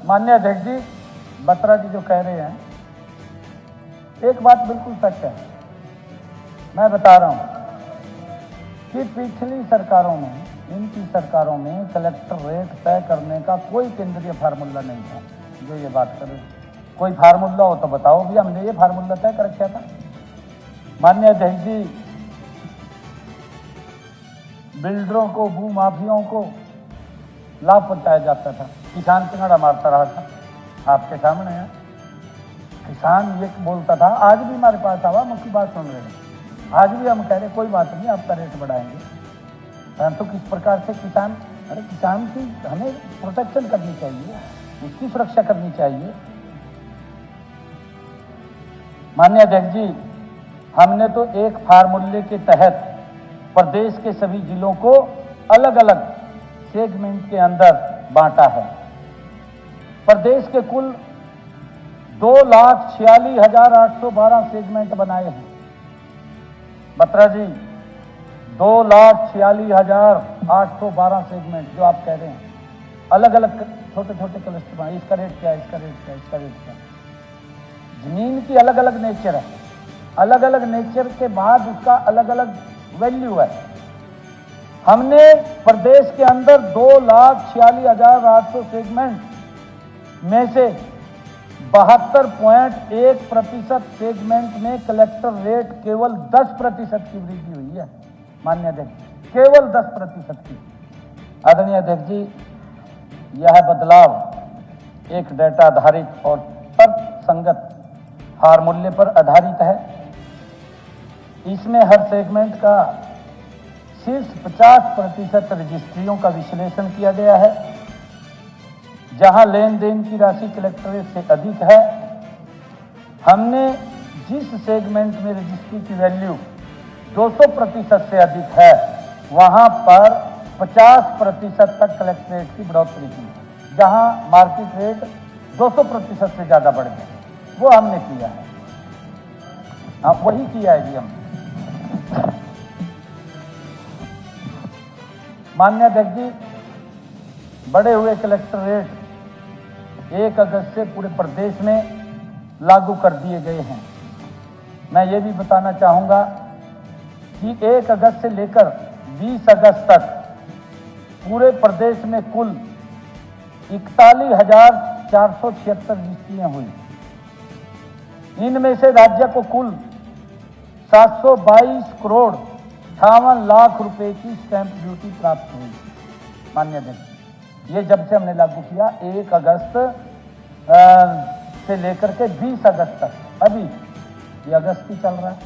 माननीय अध्यक्ष जी, बत्रा जी जो कह रहे हैं, एक बात बिल्कुल सच है। मैं बता रहा हूं कि पिछली सरकारों में, इनकी सरकारों में कलेक्टर रेट तय करने का कोई केंद्रीय फार्मूला नहीं था। जो ये बात करे, कोई फार्मूला हो तो बताओ भी, हमने ये फार्मूला तय कर रखा था। माननीय अध्यक्ष जी, बिल्डरों को, भूमाफियाओं को लाभ पहुंचाया जाता था, किसान किनारा मारता रहा था। आपके सामने है, किसान ये बोलता था, आज भी हमारे पास आवा, मुख्य बात सुन रहे हैं, आज भी हम कह रहे कोई बात नहीं, आपका रेट बढ़ाएंगे। परंतु किस प्रकार से किसान, अरे किसान की हमें प्रोटेक्शन करनी चाहिए, उसकी सुरक्षा करनी चाहिए। माननीय अध्यक्ष जी, हमने तो एक फार्मूले के तहत प्रदेश के सभी जिलों को अलग अलग सेगमेंट के अंदर बांटा है। प्रदेश के कुल 2,46,812 सेगमेंट बनाए हैं। बत्रा जी, 2,46,812 सेगमेंट जो आप कह रहे हैं, अलग अलग छोटे छोटे क्लस्टर बनाए। इसका रेट क्या है, इसका रेट क्या है, इसका रेट क्या है। जमीन की अलग अलग नेचर है, अलग अलग नेचर के बाद उसका अलग अलग वैल्यू है। हमने प्रदेश के अंदर 2,46,800 सेगमेंट में से 72.1% सेगमेंट में कलेक्टर रेट केवल 10% की वृद्धि हुई है। माननीय अध्यक्ष, केवल 10% की। आदरणीय अध्यक्ष जी, यह बदलाव एक डेटा आधारित और तर्कसंगत फार्मूले पर आधारित है। इसमें हर सेगमेंट का शीर्ष 50% रजिस्ट्रियों का विश्लेषण किया गया है। जहां लेन देन की राशि कलेक्टरेट से अधिक है, हमने जिस सेगमेंट में रजिस्ट्री की वैल्यू 200% से अधिक है, वहां पर 50% तक कलेक्टरेट की बढ़ोतरी की। जहां मार्केट रेट 200% से ज्यादा बढ़ गया, वो हमने किया है। हाँ, वही किया है जी हमने। माननीय अध्यक्ष जी, बढ़े हुए कलेक्टर रेट 1 अगस्त से पूरे प्रदेश में लागू कर दिए गए हैं। मैं ये भी बताना चाहूंगा कि 1 अगस्त से लेकर 20 अगस्त तक पूरे प्रदेश में कुल 41,476 रजिस्ट्रियां हुई। इनमें से राज्य को कुल 722 करोड़ 58 लाख रुपए की स्टैंप ड्यूटी प्राप्त हुई। माननीय अध्यक्ष, ये जब से हमने लागू किया 1 अगस्त से लेकर के 20 अगस्त तक, अभी ये अगस्त ही चल रहा है,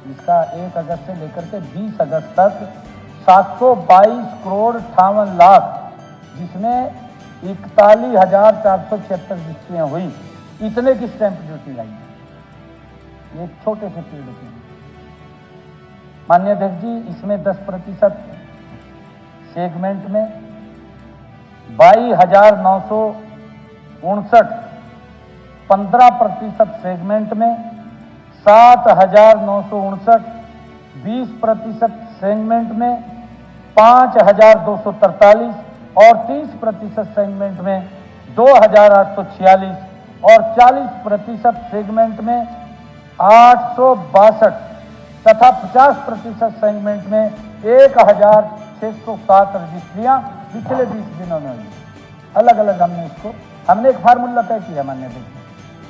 इसका 1 अगस्त से लेकर के 20 अगस्त तक 722 करोड़ 58 लाख, जिसमें 41,476 रजिस्ट्रियां हुई, इतने की स्टैंप ड्यूटी आई। एक छोटे से पीरियड की। माननीय अध्यक्ष जी, इसमें 10% सेगमेंट में 22,959, 15% सेगमेंट में 7,959, 20% सेगमेंट में 5,243 और 30% सेगमेंट में 2,846 और 40% सेगमेंट में 862 तथा 50% सेगमेंट में 1,607 रजिस्ट्रियां पिछले 20 दिनों में हुई। अलग अलग हमने एक फार्मूला तय किया माननीय अध्यक्ष,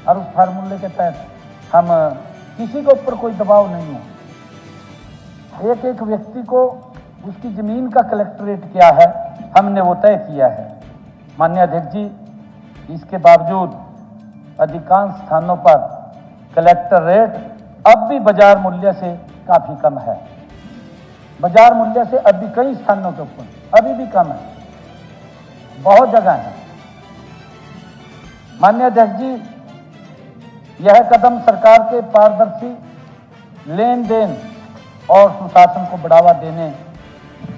और उस फार्मूले के तहत हम किसी के ऊपर कोई दबाव नहीं है। एक एक व्यक्ति को उसकी जमीन का कलेक्टर रेट क्या है, हमने वो तय किया है। माननीय अध्यक्ष जी, इसके बावजूद अधिकांश स्थानों पर कलेक्टर रेट अब भी बाजार मूल्य से काफी कम है। बाजार मूल्य से अब भी कई स्थानों के ऊपर अभी भी कम है, बहुत जगह है। माननीय अध्यक्ष जी, यह कदम सरकार के पारदर्शी लेन देन और सुशासन को बढ़ावा देने,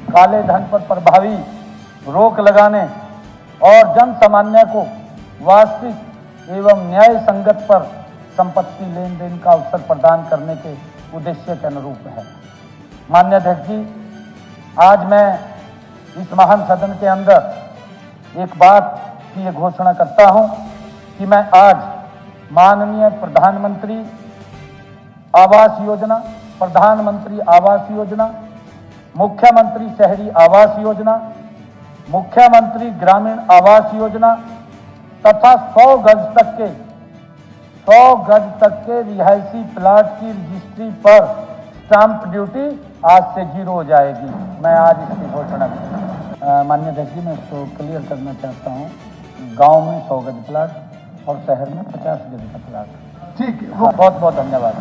काले धन पर प्रभावी रोक लगाने और जन सामान्य को वास्तविक एवं न्याय संगत पर संपत्ति लेन देन का अवसर प्रदान करने के उद्देश्य के अनुरूप है। माननीय अध्यक्ष जी, आज मैं इस महान सदन के अंदर एक बात की ये घोषणा करता हूं कि मैं आज माननीय प्रधानमंत्री आवास योजना, प्रधानमंत्री आवास योजना, मुख्यमंत्री शहरी आवास योजना, मुख्यमंत्री ग्रामीण आवास योजना तथा 100 गज तक के रिहायशी प्लाट की रजिस्ट्री पर स्टाम्प ड्यूटी आज से 0 हो जाएगी। मैं आज इसकी घोषणा माननीय अध्यक्ष जी, मैं इसको क्लियर करना चाहता हूँ। गांव में 100 गज प्लाट और शहर में 50 गज का प्लाट। ठीक है, बहुत बहुत धन्यवाद।